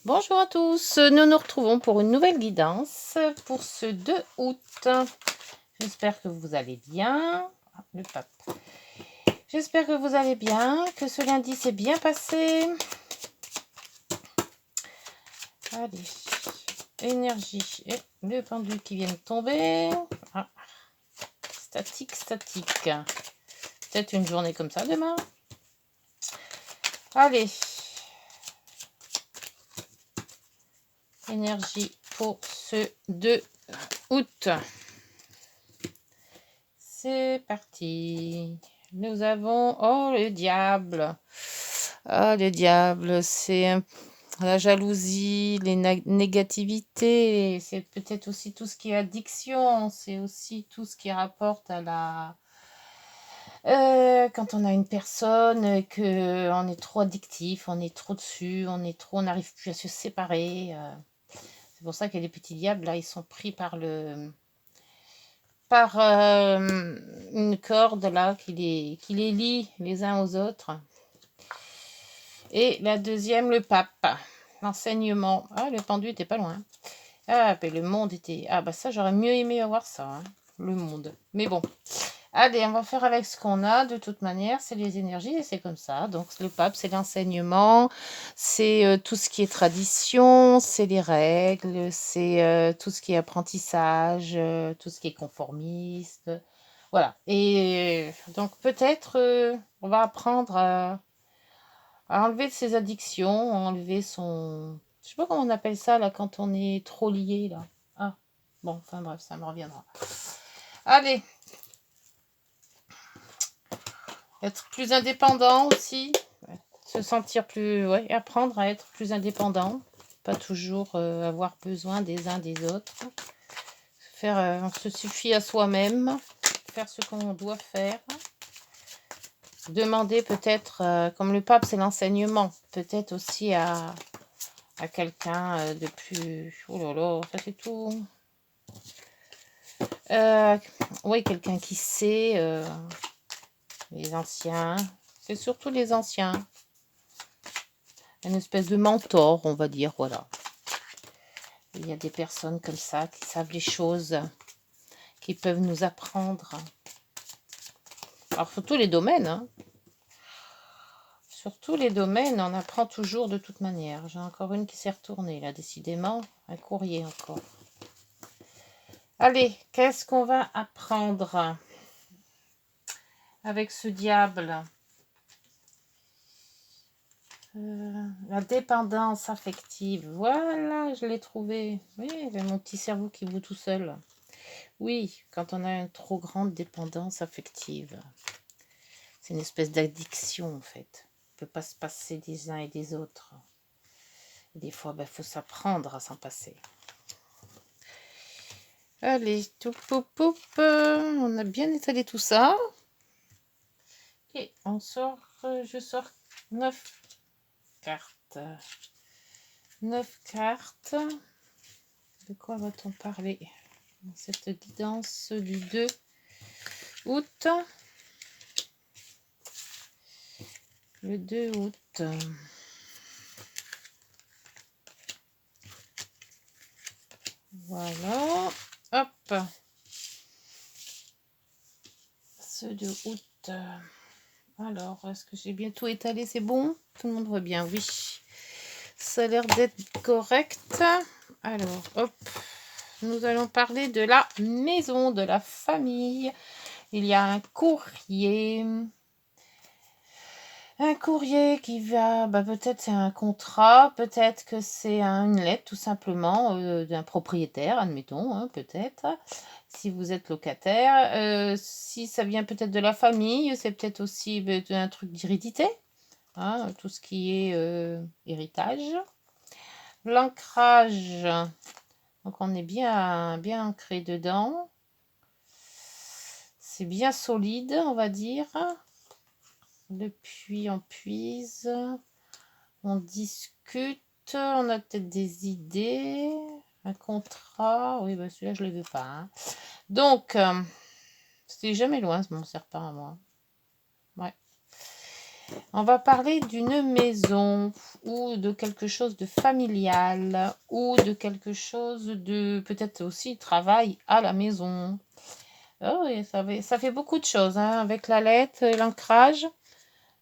Bonjour à tous, nous nous retrouvons pour une nouvelle guidance pour ce 2 août. J'espère que vous allez bien. Ah, le pape. J'espère que vous allez bien, que ce lundi s'est bien passé. Allez, énergie. Et le pendule qui vient de tomber. Ah, statique. Peut-être une journée comme ça demain. Allez. Énergie pour ce 2 août. C'est parti. Nous avons... Oh, le diable. Ah, le diable, c'est la jalousie, les négativités. C'est peut-être aussi tout ce qui est addiction. C'est aussi tout ce qui rapporte à la... quand on a une personne, qu'on est trop addictif, on est trop dessus, on n'arrive plus à se séparer. C'est pour ça que les petits diables, là, ils sont pris par une corde là qui les lie les uns aux autres. Et la deuxième, le pape, l'enseignement. Ah, le pendu était pas loin. Ah, ben le monde était... Ah, bah ça, j'aurais mieux aimé avoir ça, hein, le monde. Mais bon, allez, on va faire avec ce qu'on a. De toute manière, c'est les énergies et c'est comme ça. Donc, le pape, c'est l'enseignement, c'est tout ce qui est tradition, c'est les règles, c'est tout ce qui est apprentissage, tout ce qui est conformiste. Voilà. Et donc, peut-être, on va apprendre à enlever ses addictions, à enlever son... Je sais pas comment on appelle ça, là, quand on est trop lié, là. Ah, bon, enfin bref, ça me reviendra. Allez. Être plus indépendant aussi. Se sentir plus... Ouais, apprendre à être plus indépendant. Pas toujours avoir besoin des uns des autres. On se suffit à soi-même. Faire ce qu'on doit faire. Demander peut-être, comme le pape, c'est l'enseignement. Peut-être aussi à quelqu'un de plus... Oh là là, ça c'est tout. Oui, quelqu'un qui sait, les anciens. C'est surtout les anciens. Une espèce de mentor, on va dire, voilà. Il y a des personnes comme ça qui savent les choses, qui peuvent nous apprendre. Alors, sur tous les domaines, hein. Sur tous les domaines, on apprend toujours de toute manière. J'ai encore une qui s'est retournée, là, décidément. Un courrier encore. Allez, qu'est-ce qu'on va apprendre avec ce diable? La dépendance affective. Voilà, je l'ai trouvé. Oui, j'ai mon petit cerveau qui bout tout seul. Oui, quand on a une trop grande dépendance affective. C'est une espèce d'addiction, en fait. On ne peut pas se passer des uns et des autres. Et des fois, il faut s'apprendre à s'en passer. Allez, tout poup poup. On a bien étalé tout ça. Et on sort, je sors 9 cartes. 9 cartes. De quoi va-t-on parler dans cette guidance du 2 août? Le 2 août. Voilà. Hop. Ce 2 août. Alors, est-ce que j'ai bien tout étalé? C'est bon? Tout le monde voit bien, oui. Ça a l'air d'être correct. Alors, hop. Nous allons parler de la maison, de la famille. Il y a un courrier. Un courrier qui va, peut-être c'est un contrat, peut-être que c'est une lettre tout simplement d'un propriétaire, admettons, hein, peut-être, si vous êtes locataire. Si ça vient peut-être de la famille, c'est peut-être aussi un truc d'hérédité, hein, tout ce qui est héritage. L'ancrage, donc on est bien ancré dedans. C'est bien solide, on va dire. Le puits, on puise, on discute, on a peut-être des idées, un contrat. Oui, celui-là, je ne le veux pas. Hein. Donc, c'était jamais loin, mon serpent à moi. Ouais. On va parler d'une maison ou de quelque chose de familial ou de quelque chose de peut-être aussi travail à la maison. Oh, et ça fait beaucoup de choses hein, avec la lettre, l'ancrage.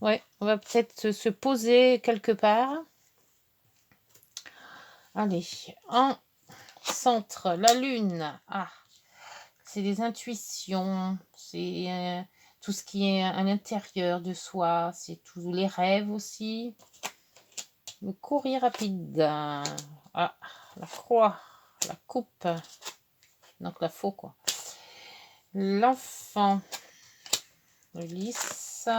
Ouais, on va peut-être se poser quelque part. Allez, en centre, la lune. Ah, c'est les intuitions, c'est tout ce qui est à l'intérieur de soi, c'est tous les rêves aussi. Le courrier rapide. Ah, la croix, la coupe. Donc la faux quoi. L'enfant. Le lys.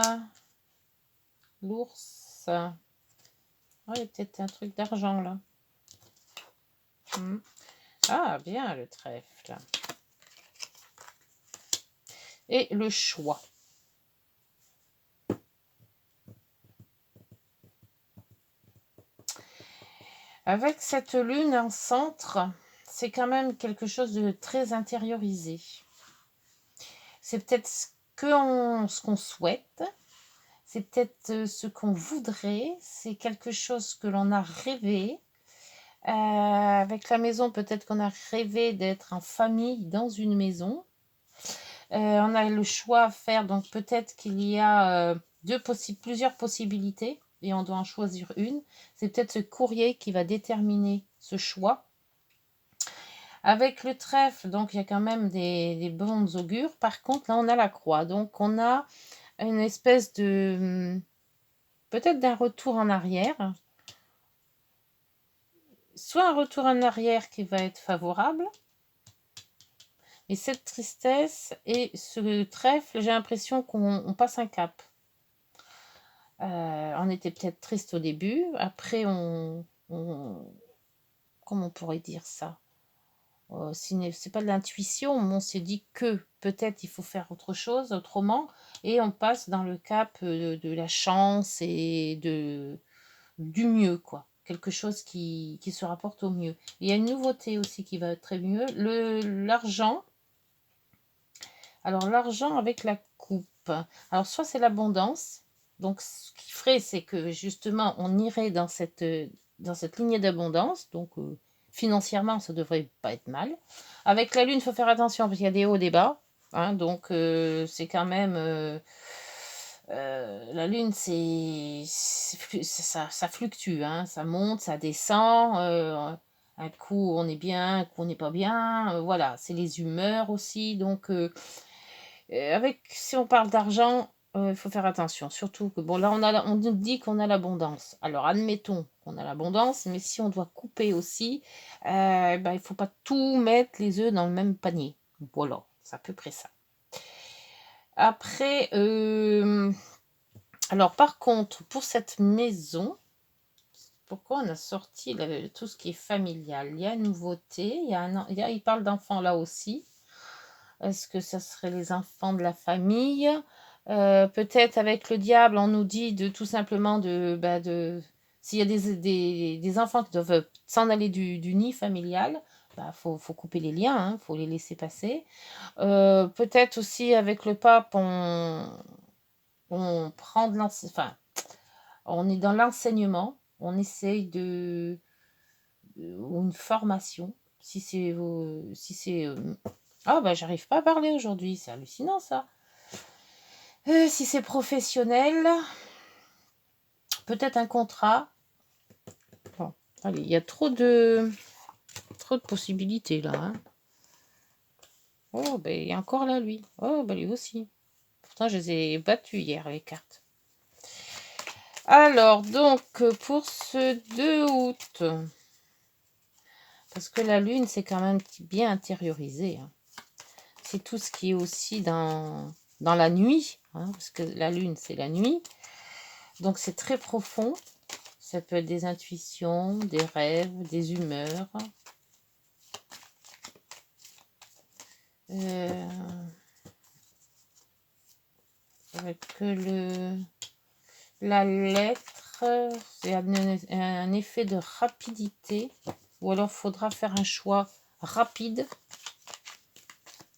L'ours. Oh, il y a peut-être un truc d'argent là. Ah, bien le trèfle. Et le choix. Avec cette lune en centre, c'est quand même quelque chose de très intériorisé. C'est peut-être ce qu'on souhaite, c'est peut-être ce qu'on voudrait, c'est quelque chose que l'on a rêvé. Avec la maison, peut-être qu'on a rêvé d'être en famille dans une maison. On a le choix à faire, donc peut-être qu'il y a plusieurs possibilités et on doit en choisir une. C'est peut-être ce courrier qui va déterminer ce choix. Avec le trèfle, donc il y a quand même des bons augures. Par contre, là, on a la croix. Donc, on a une espèce de... peut-être d'un retour en arrière. Soit un retour en arrière qui va être favorable. Et cette tristesse et ce trèfle, j'ai l'impression qu'on passe un cap. On était peut-être triste au début. Après, comment on pourrait dire ça? C'est pas de l'intuition, mais on s'est dit que peut-être il faut faire autre chose autrement et on passe dans le cap de la chance et du mieux quoi, quelque chose qui se rapporte au mieux. Il y a une nouveauté aussi qui va être très mieux, l'argent. Alors l'argent avec la coupe, alors soit c'est l'abondance, donc ce qui ferait c'est que justement on irait dans cette lignée d'abondance, donc financièrement, ça devrait pas être mal. Avec la lune, il faut faire attention parce qu'il y a des hauts, des bas. Hein, donc, c'est quand même... la lune, ça fluctue. Hein, ça monte, ça descend. Un coup, on est bien, un coup, on n'est pas bien. Voilà, c'est les humeurs aussi. Donc, si on parle d'argent, il faut faire attention. Surtout que, bon, là, on nous dit qu'on a l'abondance. Alors, admettons qu'on a l'abondance, mais si on doit couper aussi, il ne faut pas tout mettre les œufs dans le même panier. Voilà, c'est à peu près ça. Après, alors par contre, pour cette maison, pourquoi on a sorti tout ce qui est familial? Il y a une nouveauté, il parle d'enfants là aussi. Est-ce que ça serait les enfants de la famille? Peut-être avec le diable, on nous dit de tout simplement s'il y a des enfants qui doivent s'en aller du nid familial, faut couper les liens, hein, faut les laisser passer. Peut-être aussi avec le pape, on prend on est dans l'enseignement, on essaye ou une formation, si c'est ah j'arrive pas à parler aujourd'hui, c'est hallucinant ça. Si c'est professionnel, peut-être un contrat. Bon, allez, il y a trop de possibilités là. Hein. Oh, ben il y a encore là lui. Oh, ben lui aussi. Pourtant, je les ai battus hier les cartes. Alors, donc, pour ce 2 août, parce que la lune, c'est quand même bien intériorisé. Hein. C'est tout ce qui est aussi dans la nuit, hein, parce que la lune, c'est la nuit. Donc, c'est très profond. Ça peut être des intuitions, des rêves, des humeurs. Avec la lettre, c'est un effet de rapidité. Ou alors, il faudra faire un choix rapide.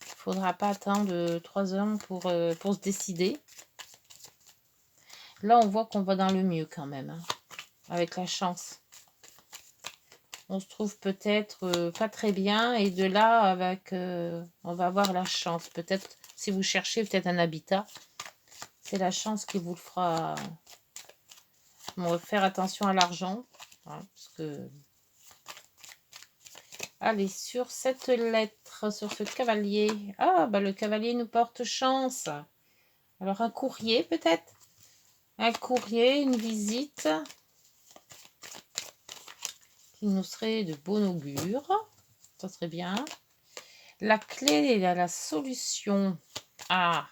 Il ne faudra pas attendre 3 heures pour se décider. Là, on voit qu'on va dans le mieux quand même, hein, avec la chance. On se trouve peut-être pas très bien, et de là, avec, on va avoir la chance. Peut-être, si vous cherchez peut-être un habitat, c'est la chance qui vous le fera. Bon, faire attention à l'argent, hein, parce que... Allez, sur cette lettre, sur ce cavalier. Ah, bah le cavalier nous porte chance. Alors, un courrier peut-être? Un courrier, une visite qui nous serait de bon augure. Ça serait bien. La clé, la solution. Ah,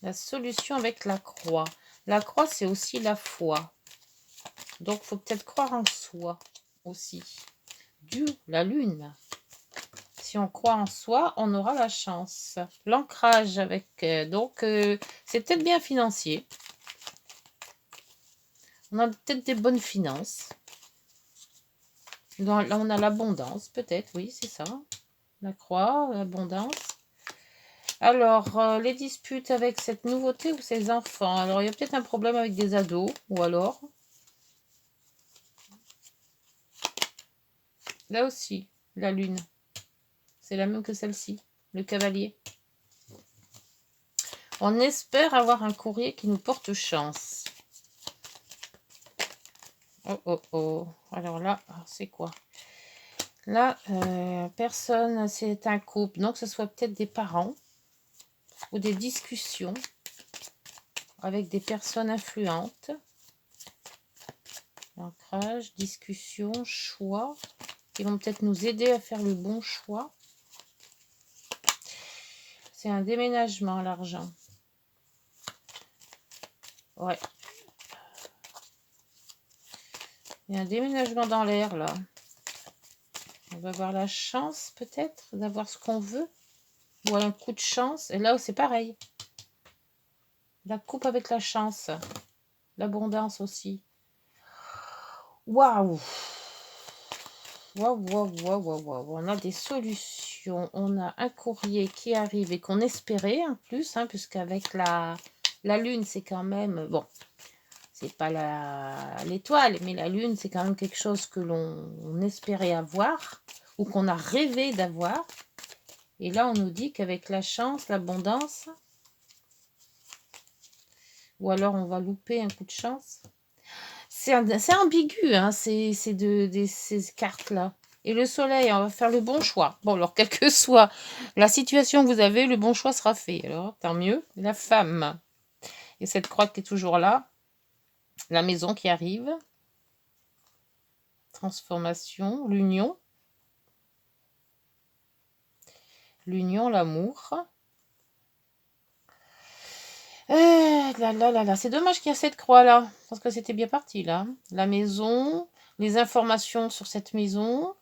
la solution avec la croix. La croix, c'est aussi la foi. Donc, faut peut-être croire en soi aussi. Dieu, la lune. Si on croit en soi, on aura la chance. L'ancrage avec... c'est peut-être bien financier. On a peut-être des bonnes finances. Là, on a l'abondance, peut-être. Oui, c'est ça. La croix, l'abondance. Alors, les disputes avec cette nouveauté ou ces enfants. Alors, il y a peut-être un problème avec des ados. Ou alors... Là aussi, la lune. C'est la même que celle-ci. Le cavalier. On espère avoir un courrier qui nous porte chance. Oh, oh, oh. Alors là, c'est quoi? Là, personne, c'est un couple. Donc, ce soit peut-être des parents ou des discussions avec des personnes influentes. Ancrage, discussion, choix. Qui vont peut-être nous aider à faire le bon choix. C'est un déménagement, l'argent. Ouais. Il y a un déménagement dans l'air, là. On va avoir la chance, peut-être, d'avoir ce qu'on veut. Ou un coup de chance. Et là, c'est pareil. La coupe avec la chance. L'abondance aussi. Waouh! Waouh, waouh, waouh, waouh, waouh. On a des solutions. On a un courrier qui arrive et qu'on espérait en plus, hein, puisqu'avec la lune, c'est quand même... Bon, c'est pas l'étoile, mais la lune, c'est quand même quelque chose que l'on espérait avoir ou qu'on a rêvé d'avoir. Et là, on nous dit qu'avec la chance, l'abondance, ou alors on va louper un coup de chance. C'est ambigu, hein, ces cartes-là. Et le soleil, on va faire le bon choix. Bon, alors, quelle que soit la situation que vous avez, le bon choix sera fait. Alors, tant mieux. La femme. Et cette croix qui est toujours là. La maison qui arrive. Transformation. L'union. L'union, l'amour. Là. C'est dommage qu'il y a cette croix-là. Parce que c'était bien parti, là. La maison. Les informations sur cette maison.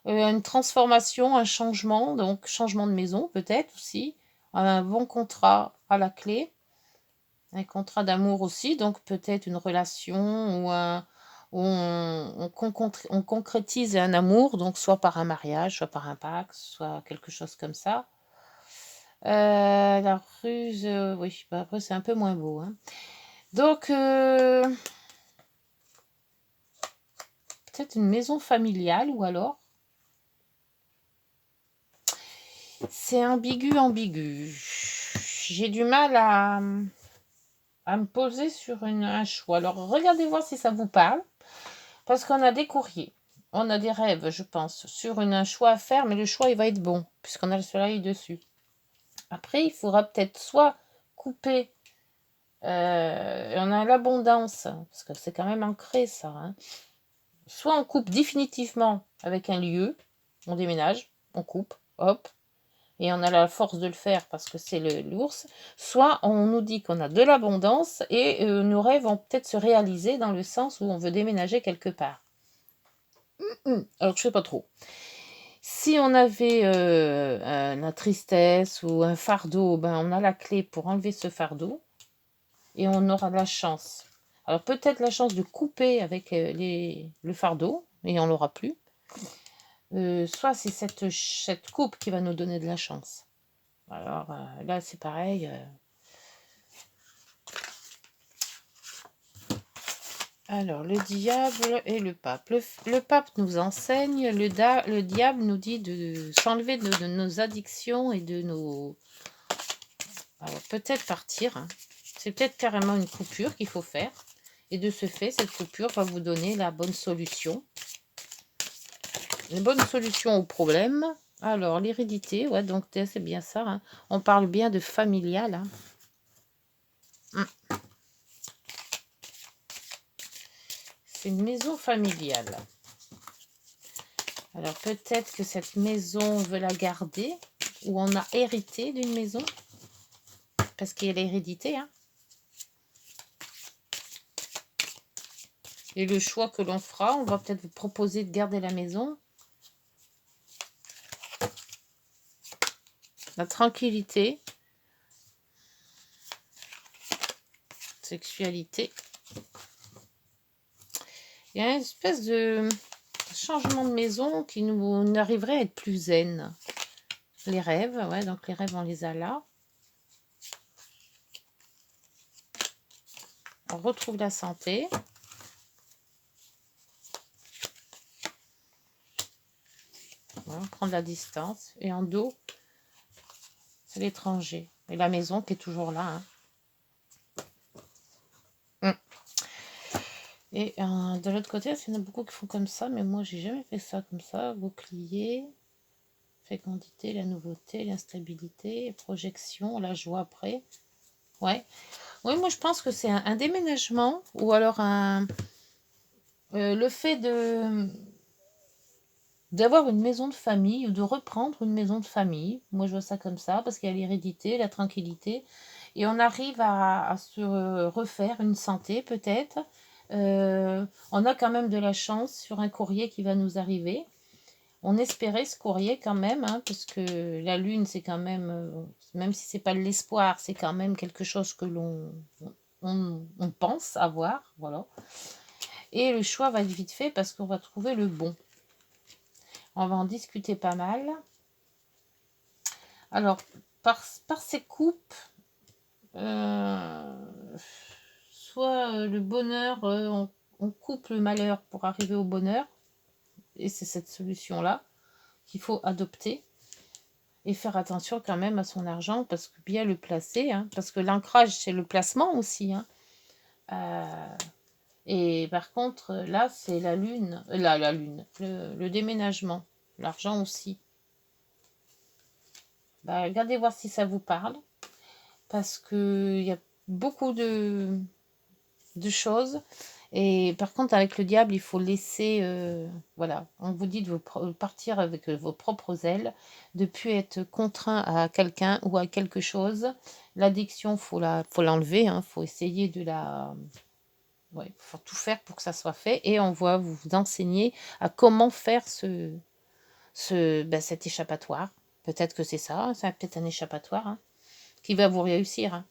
Une transformation, un changement, donc changement de maison peut-être aussi, un bon contrat à la clé, un contrat d'amour aussi, donc peut-être une relation où on concrétise un amour, donc soit par un mariage, soit par un pacte, soit quelque chose comme ça. La ruse, oui, bah après c'est un peu moins beau, hein. Donc, peut-être une maison familiale ou alors c'est ambigu. J'ai du mal à me poser sur un choix. Alors, regardez voir si ça vous parle. Parce qu'on a des courriers. On a des rêves, je pense, sur un choix à faire. Mais le choix, il va être bon, puisqu'on a le soleil dessus. Après, il faudra peut-être soit couper. On a l'abondance, parce que c'est quand même ancré, ça. Hein. Soit on coupe définitivement avec un lieu. On déménage, on coupe, hop. Et on a la force de le faire parce que c'est l'ours, soit on nous dit qu'on a de l'abondance et nos rêves vont peut-être se réaliser dans le sens où on veut déménager quelque part. Alors je sais pas trop. Si on avait la tristesse ou un fardeau, ben on a la clé pour enlever ce fardeau et on aura de la chance. Alors peut-être la chance de couper avec le fardeau et on l'aura plus. Soit c'est cette coupe qui va nous donner de la chance. Alors là, c'est pareil. Alors, le diable et le pape. Le pape nous enseigne, le diable nous dit de s'enlever de nos addictions et de nos... Alors, peut-être partir. Hein. C'est peut-être carrément une coupure qu'il faut faire. Et de ce fait, cette coupure va vous donner la bonne solution. Une bonne solution au problème. Alors, l'hérédité, ouais, donc c'est bien ça. Hein. On parle bien de familial. Hein. C'est une maison familiale. Alors, peut-être que cette maison, on veut la garder. Ou on a hérité d'une maison. Parce qu'il y a l'hérédité. Hein. Et le choix que l'on fera, on va peut-être vous proposer de garder la maison. La tranquillité. Sexualité. Il y a une espèce de changement de maison qui nous arriverait à être plus zen. Les rêves, ouais, donc les rêves, on les a là. On retrouve la santé. Voilà, prendre la distance. Et en dos, c'est l'étranger. Et la maison qui est toujours là. Hein. Et de l'autre côté, il y en a beaucoup qui font comme ça, mais moi, j'ai jamais fait ça comme ça. Bouclier, fécondité, la nouveauté, l'instabilité, projection, la joie après. Ouais. Oui, moi, je pense que c'est un déménagement ou alors le fait d'avoir une maison de famille ou de reprendre une maison de famille. Moi, je vois ça comme ça parce qu'il y a l'hérédité, la tranquillité. Et on arrive à se refaire une santé peut-être. On a quand même de la chance sur un courrier qui va nous arriver. On espérait ce courrier quand même, hein, parce que la lune, c'est quand même si c'est pas de l'espoir, c'est quand même quelque chose que on pense avoir. Voilà. Et le choix va être vite fait parce qu'on va trouver le bon. On va en discuter pas mal. Alors, par ces coupes, soit le bonheur, on coupe le malheur pour arriver au bonheur. Et c'est cette solution-là qu'il faut adopter. Et faire attention quand même à son argent, parce que bien le placer. Hein, parce que l'ancrage, c'est le placement aussi. Hein. Et par contre, là, c'est la lune. La lune. Le déménagement. L'argent aussi. Bah, regardez voir si ça vous parle. Parce qu'il y a beaucoup de choses. Et par contre, avec le diable, il faut laisser... voilà, on vous dit de partir avec vos propres ailes, de ne plus être contraint à quelqu'un ou à quelque chose. L'addiction, faut l'enlever. Il faut essayer de la... Ouais, faut tout faire pour que ça soit fait. Et on va vous enseigner à comment faire cet échappatoire. Peut-être que c'est ça, peut-être un échappatoire qui va vous réussir. Hein.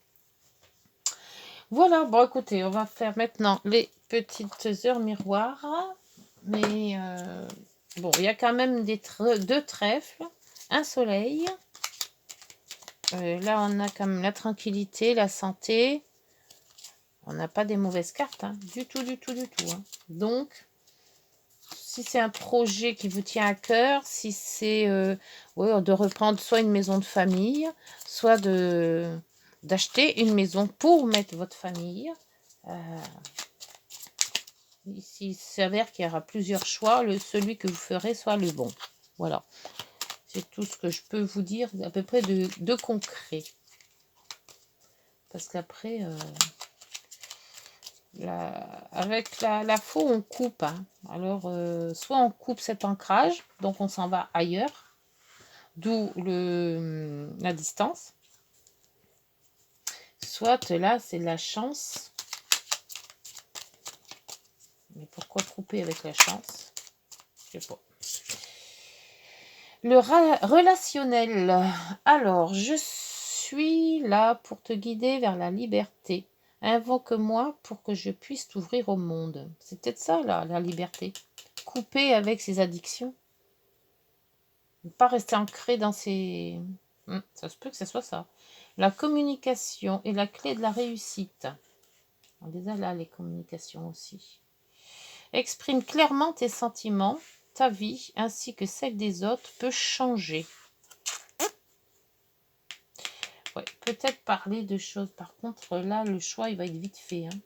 Voilà, bon écoutez, on va faire maintenant les petites heures miroirs. Mais bon, il y a quand même deux trèfles, un soleil. Là, on a quand même la tranquillité, la santé. On n'a pas des mauvaises cartes, hein, du tout. Hein. Donc, si c'est un projet qui vous tient à cœur, si c'est de reprendre soit une maison de famille, soit d'acheter une maison pour mettre votre famille. S'il s'avère qu'il y aura plusieurs choix, celui que vous ferez soit le bon. Voilà. C'est tout ce que je peux vous dire à peu près de concret. Parce qu'après, avec la faux, on coupe. Hein. Alors, soit on coupe cet ancrage, donc on s'en va ailleurs, d'où la distance. Soit là, c'est de la chance. Mais pourquoi couper avec la chance? Je sais pas. Le relationnel. Alors, je suis là pour te guider vers la liberté. Invoque-moi pour que je puisse t'ouvrir au monde. C'est peut-être ça, là, la liberté. Couper avec ses addictions. Ne pas rester ancré dans ses... Ça se peut que ce soit ça. La communication est la clé de la réussite. On les a là, les communications aussi. Exprime clairement tes sentiments, ta vie ainsi que celle des autres peut changer. Ouais, peut-être parler de choses. Par contre, là, le choix, il va être vite fait. Hein.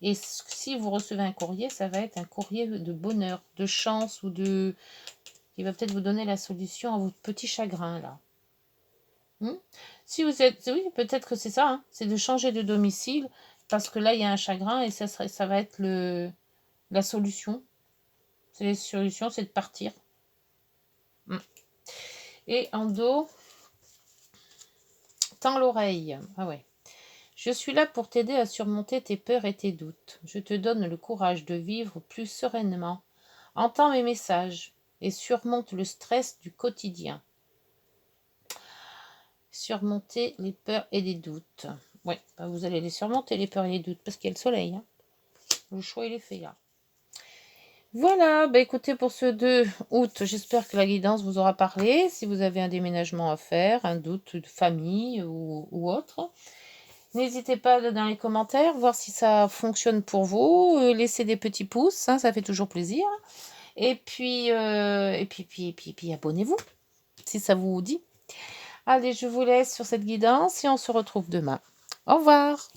Et si vous recevez un courrier, ça va être un courrier de bonheur, de chance ou de... qui va peut-être vous donner la solution à votre petit chagrin, là. Si vous êtes... Oui, peut-être que c'est ça. Hein. C'est de changer de domicile parce que là, il y a un chagrin et ça va être la solution. C'est la solution, c'est de partir. Et en dos, tends l'oreille. Ah ouais. Je suis là pour t'aider à surmonter tes peurs et tes doutes. Je te donne le courage de vivre plus sereinement. Entends mes messages et surmonte le stress du quotidien. Surmonter les peurs et les doutes. Oui, bah vous allez les surmonter, les peurs et les doutes, parce qu'il y a le soleil. Hein. Le choix, il est fait là. Voilà, bah écoutez, pour ce 2 août, j'espère que la guidance vous aura parlé. Si vous avez un déménagement à faire, un doute de famille ou autre, n'hésitez pas dans les commentaires, voir si ça fonctionne pour vous. Laissez des petits pouces, hein, ça fait toujours plaisir. Et puis abonnez-vous, si ça vous dit. Allez, je vous laisse sur cette guidance et on se retrouve demain. Au revoir.